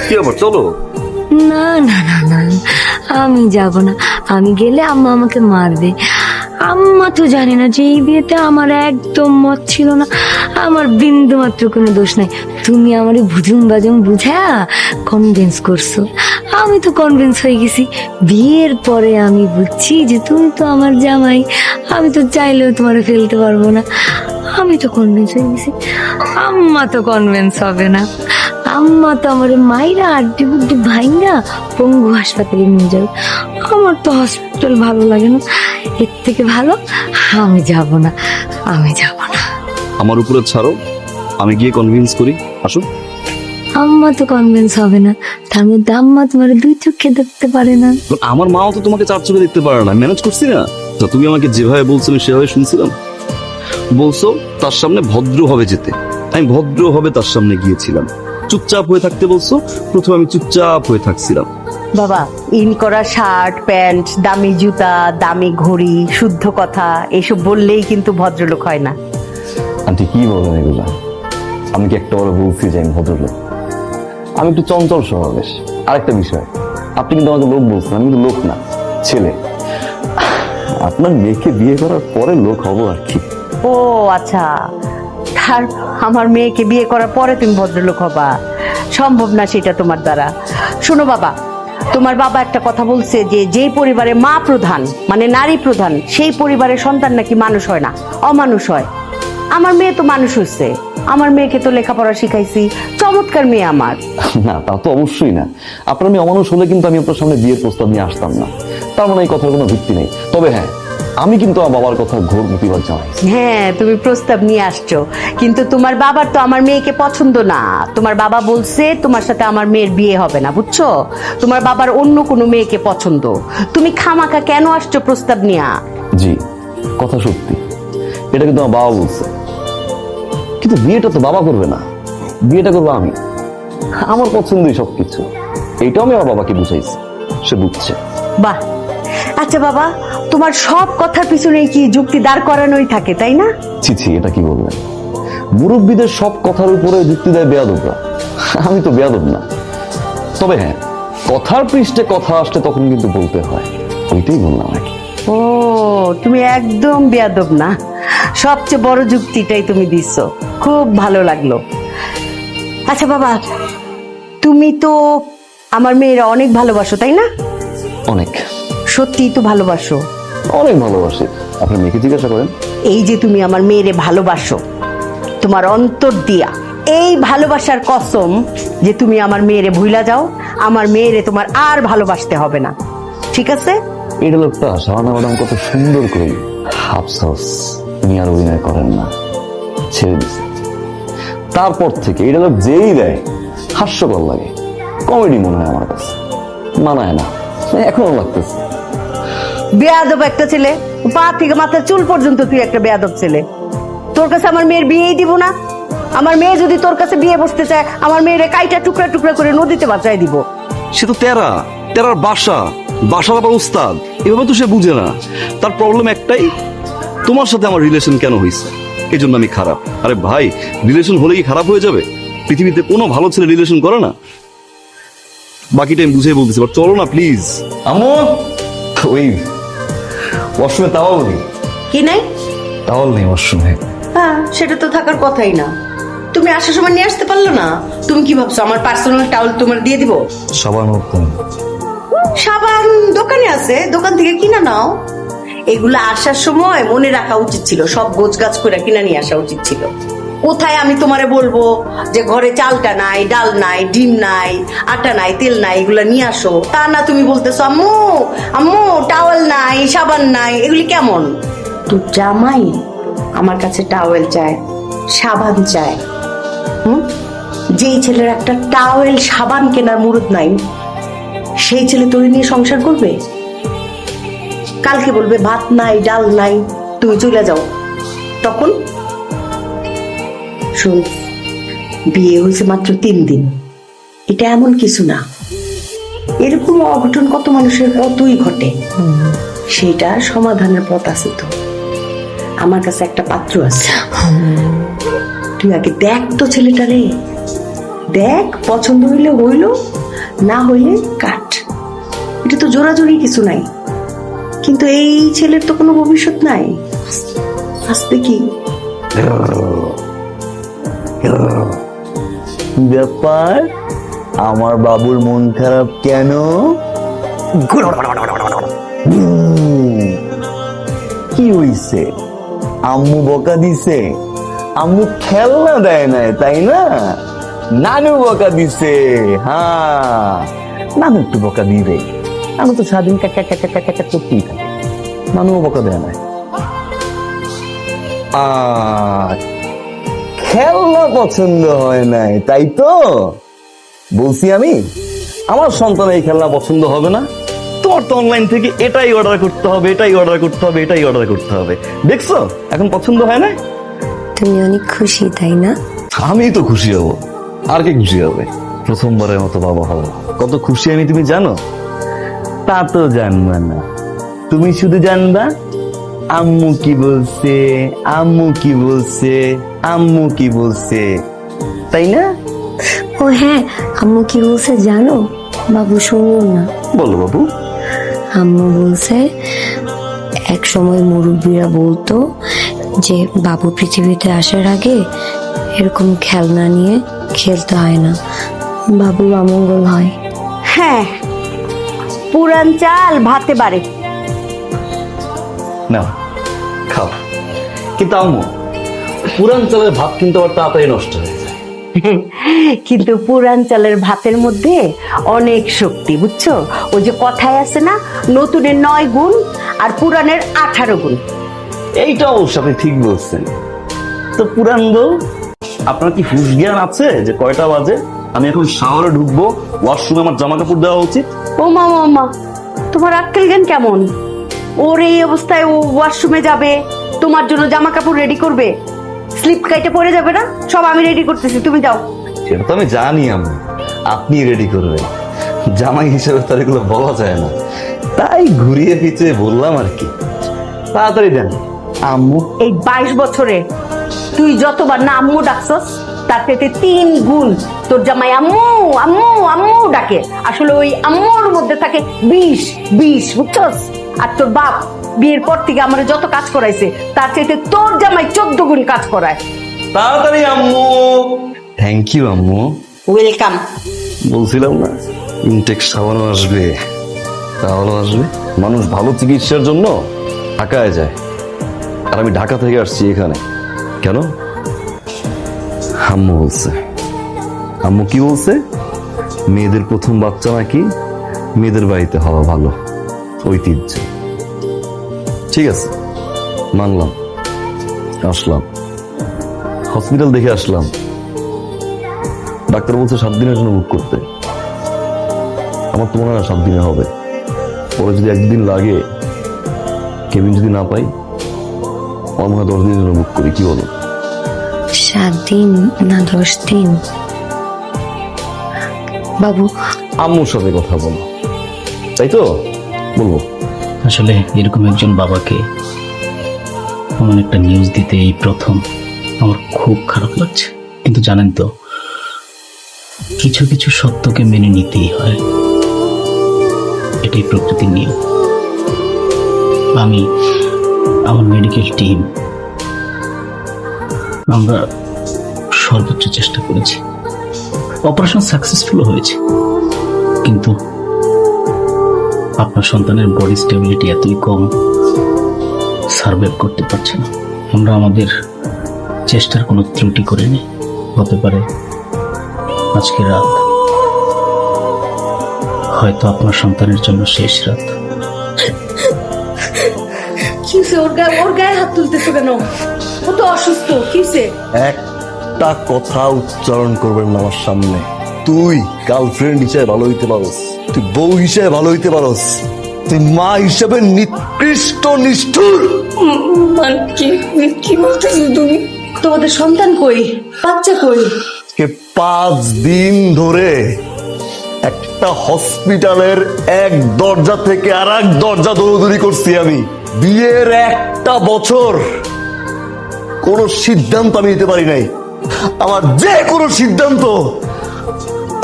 কি আবার চলো। না না না না, আমি যাব না। আমি গেলে আম্মা আমাকে মারবে। আম্মা তো জানে না যে এই বিয়েতে আমার একদম মত ছিল না, আমার বিন্দু মাত্র কোনো দোষ নাই। তুমি আমার ভুজুম বাজুম বুঝা কনভিন্স করছো, আমি তো কনভিন্স হয়ে গেছি। বিয়ের পরে আমি বুঝছি যে তুমি তো আমার জামাই, আমি তো চাইলেও তোমার ফেলতে পারবো না। আমি তো কনভিন্স হয়ে গেছি, আম্মা তো কনভিন্স হবে না। আম্মা তো আমার মাইরা আড্ডি বুড্ডি ভাইঙ্গা পঙ্গু হাসপাতালে নিয়ে যাবে। আমার তো হসপিটাল ভালো লাগে না, এর থেকে ভালো আমি যাব না, আমি যাব না। আমার উপরে ছাড়ো, আমি গিয়ে কনভিন্স করি। আসো। আম্মা তো কনভিন্স হবে না, তার মধ্যে আম্মা তোমার দুই চোখে দেখতে পারে না। আমার মাও তো তোমাকে চার চোখে দেখতে পারে না, ম্যানেজ করছি না। তো তুমি আমাকে যেভাবে বলছো আমি সেভাবে শুনছিলাম। বলছো তার সামনে ভদ্রভাবে যেতে, আমি ভদ্রভাবে তার সামনে গিয়েছিলাম। চুপচাপ হয়ে থাকতে বলছো, প্রথমে আমি চুপচাপ হয়ে থাকছিলাম। বাবা, ইন করা শার্ট প্যান্ট, দামি জুতা, দামি ঘড়ি, শুদ্ধ কথা এসব বললেই কিন্তু ভদ্রলোক হয় না। আন্টি কি বলেন এগুলা? আমি কি একটা বড় বলছি যে আমি ভদ্রলোক? আমি একটু চঞ্চল স্বভাবের। আরেকটা বিষয়, আপনি কিন্তু আমাকে লোক বলছেন, আমি কিন্তু লোক না, ছেলে। আপনার মেয়েকে বিয়ে করার পরে লোক হবো আর কি। ও আচ্ছা, তার আমার মেয়েকে বিয়ে করার পরে তুমি ভদ্রলোক হবা? সম্ভব না সেটা তোমার দ্বারা। শোনো বাবা, তোমার বাবা একটা কথা বলছে যে যেই পরিবারে মা প্রধান মানে নারী প্রধান, সেই পরিবারের সন্তান নাকি মানুষ হয় না, অমানুষ হয়। আমার মেয়ে তো মানুষ হচ্ছে, আমার মেয়েকে তো লেখাপড়া শিখাইছি, চমৎকার মেয়ে আমার। না, তা তো অবশ্যই না। আপনার মেয়ে অমানুষ হলে কিন্তু আমি আপনার সামনে বিয়ের প্রস্তাব নিয়ে আসতাম না। তার মানে এই কথার কোনো ভিত্তি নেই। তবে হ্যাঁ, আমি কিন্তু আমার বাবার কথা ঘোর প্রতিবাদ জানাই। হ্যাঁ, তুমি প্রস্তাব নিয়ে আসছো, কিন্তু তোমার বাবার তো আমার মেয়েকে পছন্দ না। তোমার বাবা বলছে তোমার সাথে আমার মেয়ের বিয়ে হবে না, বুঝছো? তোমার বাবার অন্য কোনো মেয়েকে পছন্দ। তুমি খামাখা কেন আসছো প্রস্তাব নিয়ে? জি, কথা সত্যি, এটা কিন্তু আমার বাবা বলছে। কিন্তু বিয়েটা তো বাবা করবে না, বিয়েটা করবো আমি। আমার পছন্দই সবকিছু, এইটাও আমি আমার বাবাকে বুঝাইছি, সে বুঝছে। বাহ, আচ্ছা বাবা, তোমার সব কথার পিছনে কি যুক্তি দাঁড় করানোই থাকে, তাই না? ছি ছি, এটা কি বললেন? মুরব্বীদের সব কথার উপরে যুক্তি দেয় বেয়াদবরা, আমি তো বেয়াদব না। তবে হ্যাঁ, কথার পৃষ্ঠে কথা আসলে তখন কিন্তু বলতে হয়, ওইটাই বললাম আর কি। ও, তুমি একদম বেয়াদব না, সবচেয়ে বড় যুক্তিটাই তুমি দিচ্ছ, খুব ভালো লাগলো। আচ্ছা বাবা, তুমি তো আমার মেয়েরা অনেক ভালোবাসো, তাই না? অনেক, সত্যিই তো ভালোবাসো? অনেক ভালোবাসি। আপনার মেয়েকে জিজ্ঞাসা করেন। এই যে তুমি আমার মেয়েরে ভালোবাসো তোমার অন্তর দিয়া, এই ভালোবাসার কসম যে তুমি আমার মেয়েরে ভুইলা যাও, আমার মেয়েরে তোমার আর ভালোবাসতে হবে না, ঠিক আছে? এই ডায়লগটা শাহানা ম্যাডাম কত সুন্দর করে, আফসোস উনি আর অভিনয় করেন না, ছেড়ে দিছে। তারপর থেকে এই ডায়লগ যেই দেয় হাস্যকর লাগে, কমেডি মনে হয় আমার কাছে, মানায় না, এখনো লাগতেছে। বেয়াদব একটা ছেলে, পা থেকে মাথার চুল পর্যন্ত তুই একটা বেয়াদব ছেলে। তোর কাছে আমার মেয়ের বিয়েই দিব না। আমার মেয়ে যদি তোর কাছে বিয়ে বসতে চায়, আমার মেয়েরে কাইটা টুকরা টুকরা করে নদীতে বাঁচাই দিব। সে তো তেরার বাসার আবার উস্তাদ, এভাবে তো সে বুঝে না। তার প্রবলেম একটাই, তোমার সাথে আমার রিলেশন কেন হয়েছে, এই জন্য আমি খারাপ। আরে ভাই, রিলেশন হলে কি খারাপ হয়ে যাবে? পৃথিবীতে কোনো ভালো ছেলে রিলেশন করে না। বাকিটা আমি বুঝে বলতেছি, চলো না প্লিজ। আম্মু, ওই ওয়াশরুমে তাওয়াল নেই। কি নাই? তাওয়াল নেই ওয়াশরুমে। হ্যাঁ, সেটা তো থাকার কথাই না। তুমি আসার সময় নিয়ে আসতে পারলো না? তুমি কি ভাবছো আমার পার্সোনাল টাওয়াল তোমার দিয়ে দিব? সাবান সাবান দোকানে আছে, দোকান থেকে কিনা নাও। এগুলো আসার সময় মনে রাখা উচিত ছিল, সব গোছগাছ করে কিনা নিয়ে আসা উচিত ছিল। কোথায় আমি তোমারে বলবো যে ঘরে চালটা নাই, ডাল নাই, ডিম নাই, আটা নাই, তেল নাই, এগুলো নিয়ে আসো, তা না তুমি বলতেছো আম্মু আম্মু টাওয়াল নাই, সাবান নাই। এগুলি কেমন? তোর জামাই আমার কাছে টাওয়েল চায়, সাবান চায়। যেই ছেলের একটা টাওয়েল সাবান কেনার মুরুদ নাই, সেই ছেলে তোরে নিয়ে সংসার করবে? কালকে বলবে ভাত নাই, ডাল নাই, তুমি চলে যাও। তখন শুন, বিয়ে হয়েছে মাত্র 3 দিন, এটা এমন কিছু না। এরকম অঘটন কত মানুষের কতই ঘটে, সেটা সমাধানের পথ আছে। তো আমার কাছে একটা পাত্র আছে, তুই আগে দেখ তো ছেলেটারে। দেখ, পছন্দ হইলে হইল, না হইলে কাট। এটা তো জোরাজোরি কিছু নাই, কিন্তু এই ছেলের তো কোনো ভবিষ্যৎ নাই। আস্তে কি ব্যাপার, আমার বাবুর মন খারাপ কেন? কি হইছে? আম্মু বকা দিছে? আম্মু খেলনা দেয় নাই তাই না? নানু বকা দিছে। হ্যাঁ, নানু একটু বকা দিবে। আমি তো সারাদিন কাকা কাকা কাকা কাকা করতেই থাকি, নানুও বকা দেয় নাই। খেলনা পছন্দ হয় নাই তাই তো? বলছি আমি, আমার সন্তান এই খেলনা পছন্দ হবে না। তোমার তো অনলাইন থেকে এটাই অর্ডার করতে হবে, এটাই অর্ডার করতে হবে, এটাই অর্ডার করতে হবে। দেখছো এখন পছন্দ হয় না? তুমি অনেক খুশি তাই না? আমি তো খুশি হব, আর কে খুশি হবে? প্রথমবারের মতো বাবা হব, কত খুশি আমি তুমি জানো? তা তো জানবা না, তুমি শুধু জানবা আম্মু কি বলছে, আম্মু কি বলছে, আম্মু কি বলছে, তাই না? ও হ্যাঁ, আম্মু কি বলছে জানো? বাবু শুনুন না। বলো বাবু। আম্মু বলছে এক সময় মুরব্বীরা বলতো যে বাবু পৃথিবীতে আসার আগে এরকম খেলনা নিয়ে খেলতে হয় না, বাবুর অমঙ্গল হয়। হ্যাঁ, পুরান চাল ভাতে বাড়ে। না খাও, কিন্তু আম্মু পুরান চালের ভাত কিন্তু আবার তাড়াতাড়ি নষ্ট হয়ে যায়। কিন্তু পুরান চালের ভাতের মধ্যে অনেক শক্তি, বুঝছো? ওই যে কথায় আছে না, নতুনের 9 গুণ আর পুরানের 18 গুণ। এইটা অবশ্য আপনি ঠিক বলছেন। তো পুরান বউ, আপনার কি হুঁশ জ্ঞান আছে যে কয়টা বাজে? আমি এখন শাওয়ারে ঢুকবো, ওয়াশরুমে আমার জামা কাপড় দেওয়া উচিত। ও মা, তোমার আক্কেল জ্ঞান কেমন? ওর এই অবস্থায় ও ওয়াশরুমে যাবে, তোমার জন্য জামা কাপড় রেডি করবে, স্লিপ কাইটে পড়ে যাবে না? সব আমি রেডি করতেছি, তুমি যাও। সেটা তো আমি জানি আম্মু, আপনি রেডি করবেন, জামাই হিসেবে তার এগুলো বলা যায় না, তাই ঘুরিয়ে পিছিয়ে বললাম আর কি। তাড়াতাড়ি দেন আম্মু এই 22 বছরে তুই যতবার না আম্মু ডাকছস, তার থেকে 3 গুণ তোর জামাই আম্মু আম্মু আম্মু ডাকে। আসলে ওই আম্মুর মধ্যে থাকে 20, বুঝছস? আর তোর বাপ বিয়ের পর থেকে আমার যত কাজ করাইছে তার চাইতে তোর জামাই 14 গুণ কাজ করায়। তাড়াতাড়ি আম্মু। থ্যাংক ইউ আম্মু। ওয়েলকাম। বলছিলাম না ইনটেক সাবানও আসবে, তাহলে আসবে। মানুষ ভালো চিকিৎসার জন্য ঢাকায় যায়, আর আমি ঢাকা থেকে আসছি এখানে। কেন? আম্মু বলছে। আম্মু কি বলছে? মেয়েদের প্রথম বাচ্চা নাকি মেয়েদের বাড়িতে হওয়া ভালো, ঐতিহ্য। ঠিক আছে, মানলাম, আসলাম, হসপিটাল দেখে আসলাম। ডাক্তার বলছে 7 দিনের জন্য বুক করতে। আমার তো মনে হয় 7 দিনে হবে। পরে যদি 1 দিন লাগে, কেবিন যদি না পাই, আমার মনে হয় 10 দিনের জন্য বুক করি। কি বলো? 7 দিন না 10 দিন? বাবু আম্মুর সাথে কথা বলো, তাই তো বলবো। আসলে এরকম একজন বাবাকে এমন একটা নিউজ দিতে এই প্রথম আমার খুব খারাপ লাগছে। কিন্তু জানেন তো, কিছু কিছু সত্যকে মেনে নিতেই হয়, এটাই প্রকৃতির নিয়ম। আমি, আমার মেডিকেল টিম, আমরা সর্বোচ্চ চেষ্টা করেছি, অপারেশন সাকসেসফুল হয়েছে, কিন্তু আপনার সন্তানের বডি স্টেবিলিটি এতই কম, সার্ভাইভ করতে পারছে না। আমরা আমাদের চেষ্টার কোনো ত্রুটি করিনি। হতে পারে আজকে রাত হয়তো আপনার সন্তানের জন্য শেষ রাত। কিসে ওর গায়ে হাত তুলতেছো কেন? ও তো অসুস্থ। কিসে? একটা কথা উচ্চারণ করবেন না আমার সামনে। তুই গার্লফ্রেন্ড হিসেবে ভালো হইতে পারস, তুই বউ হিসেবে ভালো হইতে পারস, তুই মা হিসেবে নিকৃষ্ট নিষ্ঠুর। কি বলতেছো তুমি? তোমাদের সন্তান কই? বাচ্চা কই? 5 দিন ধরে একটা হসপিটালের এক দরজা থেকে আর এক দরজা দৌড়দৌড়ি করছি আমি। বিয়ের 1টা বছর কোনো সিদ্ধান্ত আমি নিতে পারি নাই। আমার যে কোনো সিদ্ধান্ত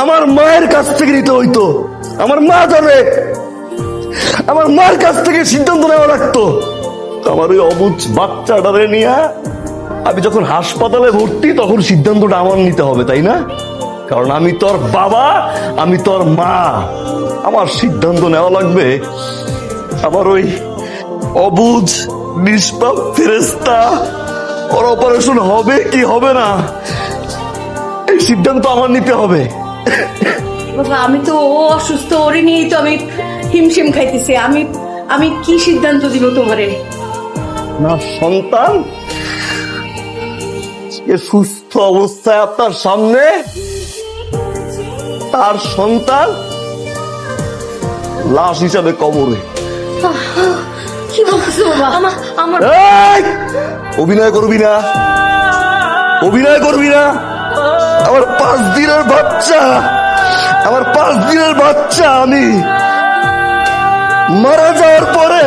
আমার মায়ের কাছ থেকে নিতে হইতো। আমার মা জানে, আমার মার কাছ থেকে সিদ্ধান্ত নেওয়া লাগতো। আমার ওই অবুঝ বাচ্চাটারে নিয়ে আমি যখন হাসপাতালে ভর্তি, তখন সিদ্ধান্তটা আমার নিতে হবে, তাই না? কারণ আমি তোর বাবা, আমি তোর মা, আমার সিদ্ধান্ত নেওয়া লাগবে। আমার ওই অবুঝ নিষ্পাপ ফেরেশতা, ওর অপারেশন হবে কি হবে না, এই সিদ্ধান্ত আমার নিতে হবে। বাবা আমি তো ও অসুস্থ, ওরে নিয়েই তো আমি হিমশিম খাইতেছি। আমি কি সিদ্ধান্ত দিব তোমারে? না সন্তান এ সুস্থ অবস্থায় আপনার সামনে, তার সন্তান লাশ হিসাবে কবরে। কি বলছো বাবা? আমার এই! অভিনয় করবি না, অভিনয় করবি না। আমার 5 দিনের বাচ্চা, আমার 5 দিনের বাচ্চা আমি মারা যাওয়ার পরে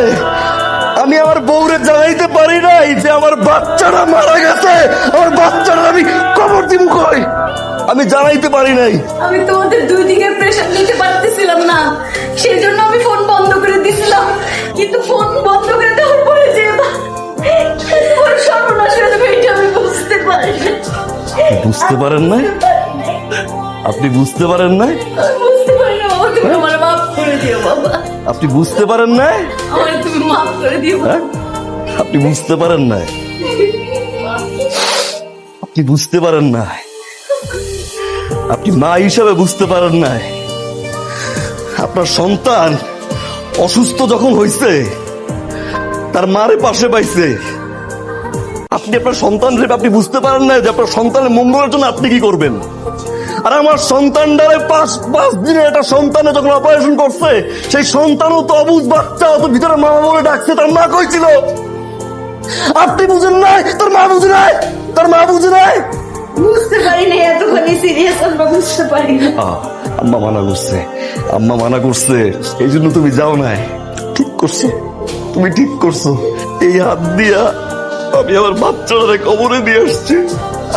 আমি আমার বউরে জানাইতে পারি নাই যে আমার বাচ্চাটা মারা গেছে, আমার বাচ্চাটা আমি কবর দিব কই, আমি জানাইতে পারি নাই। আমি তোমাদের দুই দিকে প্রেশার নিতে পারতেছিলাম না, সেই জন্য আমি ফোন বন্ধ করে দিয়েছিলাম। কিন্তু ফোন বন্ধ করে দেওয়ার পরে যে তোমার সর্বনাশ হয়ে যাবে এটা আমি বুঝতে পারি না। বুঝতে পারেন নাই? আপনি বুঝতে পারেন নাই? আমি বুঝতে পারি না বাবা, তুমি আমার মাফ করে দিও বাবা, আপনি বুঝতে পারেন নাই? আমার তুমি মাফ করে দিও। হ্যাঁ? আপনি বুঝতে পারেন নাই? আপনি বুঝতে পারেন নাই? আপনি মা হিসাবে বুঝতে পারেন নাই? আপনার সন্তান অসুস্থ যখন হয়েছে, তার মারে পাশে পাইছে, আপনি আপনার সন্তান আপনি বুঝতে পারেন না যে আপনার সন্তানের মঙ্গলের জন্য আপনি কি করবেন। আর আমার সন্তানটারে পাঁচ দিনে একটা সন্তানে যখন অপারেশন করছে, সেই সন্তানও তো অবুঝ বাচ্চা, অত ভিতরে মা বলে ডাকছে, তার মা কইছিল। আপনি বুঝেন নাই, তার মা বুঝে নাই, তার মা বুঝে নাই। বুঝতে পারি না, এতখানি সিরিয়াস আমরা বুঝতে পারি না। আম্মা মানা করছে, আম্মা মানা করছে, এই জন্য তুমি যাও নাই। ঠিক করছো, তুমি ঠিক করছো। এই হাত দিয়া আমি আমার বাচ্চাটারে কবরে দিয়ে আসছি,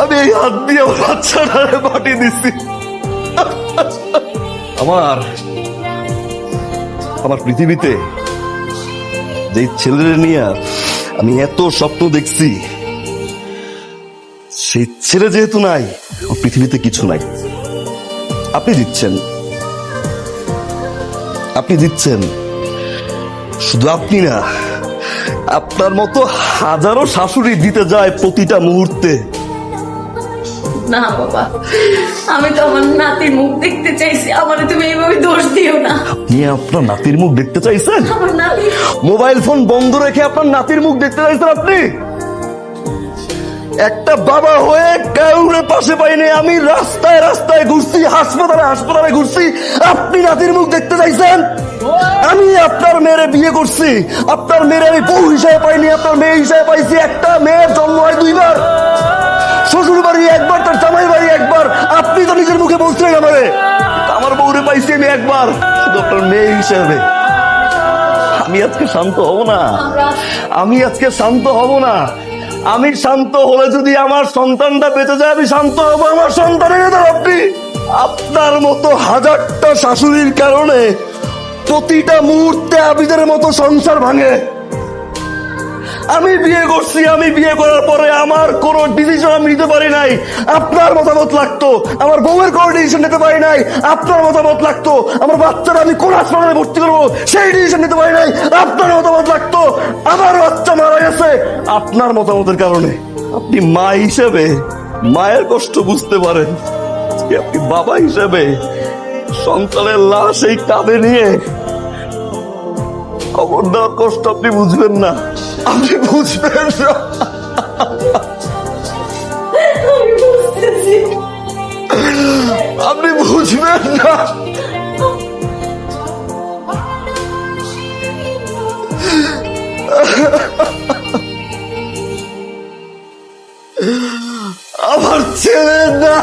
আমি এই হাত দিয়ে আমার বাচ্চাটারে মাটি দিচ্ছি। আমার পৃথিবীতে যে ছেলেরে নিয়ে আমি এত স্বপ্ন দেখছি, সেই ছেলে যেহেতু নাই, ওর পৃথিবীতে কিছু নাই। আপনি দিচ্ছেন, আপনি দিচ্ছেন, শুধু আপনি না, আপনার মতো হাজারো শাশুড়ি দিতে যায় প্রতিটা মুহূর্তে। না বাবা, আমি তো আমার নাতির মুখ দেখতে চাইছি, আমারে তুমি এইভাবে দোষ দিও না। আপনি আপনার নাতির মুখ দেখতে চাইছেন? আমার নাতি মোবাইল ফোন বন্ধ রেখে আপনার নাতির মুখ দেখতে চাইছেন আপনি? একটা বাবা হয়ে কাউরে পাশে পাইনি, আমি রাস্তায় রাস্তায় ঘুরছি, হাসপাতালে হাসপাতালে ঘুরছি, আপনি নাতির মুখ দেখতে চাইছেন? আমি আপনার মেয়েরে বিয়ে করছি, আপনার মেয়ের আমি বউ হিসাবে পাইনি, আপনার মেয়ে হিসাবে পাইছি। একটা মেয়ের জন্ম হয় 2 বার, শ্বশুর বাড়ি একবার, তার জামাই বাড়ি একবার। আপনি তো নিজের মুখে বলছিলেন আমারে, আমার বউরে পাইছি আমি একবার, শুধু আপনার মেয়ে হিসাবে। আমি আজকে শান্ত হব না, আমি আজকে শান্ত হব না। আমি শান্ত হলে যদি আমার সন্তানটা বেঁচে যায়, আমি শান্ত হব। আমার সন্তানের আপনি, আপনার মতো হাজারটা শাশুড়ির কারণে প্রতিটা মুহূর্তে আবিদের মতো সংসার ভাঙে। আমি বিয়ে করছি, আমি বিয়ে করার পরে আমার কোনো ডিসিশন আমি নিতে পারি নাই, আপনার মতামত লাগতো। আমার বউয়ের কোনো ডিসিশন নিতে পারি নাই, আপনার মতামত লাগতো। আমার বাচ্চারা আমি কোন হাসপাতালে ভর্তি করবো, সেই ডিসিশন নিতে পারি নাই, আপনার মতামত লাগতো। আমার বাচ্চা মারা গেছে আপনার মতামতের কারণে। আপনি মা হিসেবে মায়ের কষ্ট বুঝতে পারেন, আপনি বাবা হিসেবে সন্তানের লাশ এই কাঁধে নিয়ে কবর দেওয়ার কষ্ট আপনি বুঝবেন না, আপনি বুঝবেন না। আমি বুঝতেছি, আপনি বুঝবেন না। আমার ছেলে না,